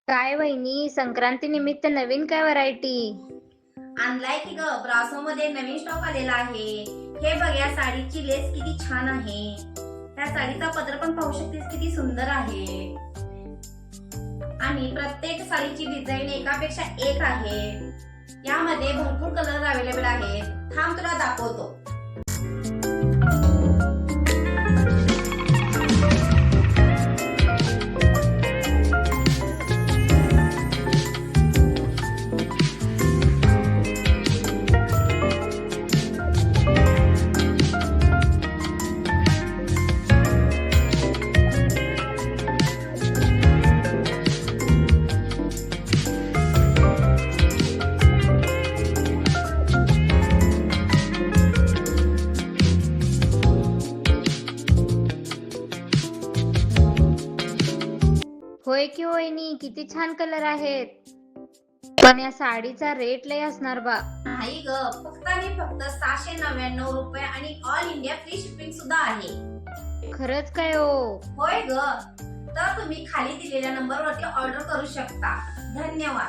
काय वहिनी, संक्रांती निमित्त नवीन काय व्हरायटी? आणलाय की ग, ब्रासो मध्ये नवीन स्टॉक आलेला आहे. हे बघ, या साडीची लेस किती छान आहे. त्या साडीचा पदर पण पाहू शकतेस किती सुंदर आहे. आणि प्रत्येक साडीची डिझाईन एकापेक्षा एक आहे. यामध्ये भरपूर कलर अवेलेबल आहेत. थांब तुला दाखवतो. होय की वहिनी, किती छान कलर आहेत. पण या साडीचा रेट लय असणार बा. नाही ग, फक्त आणि फक्त 699 रुपये आणि ऑल इंडिया फ्री शिपिंग सुद्धा आहे. खरंच काय हो? होय ग, तर तुम्ही खाली दिलेल्या नंबरवरती ऑर्डर करू शकता. धन्यवाद.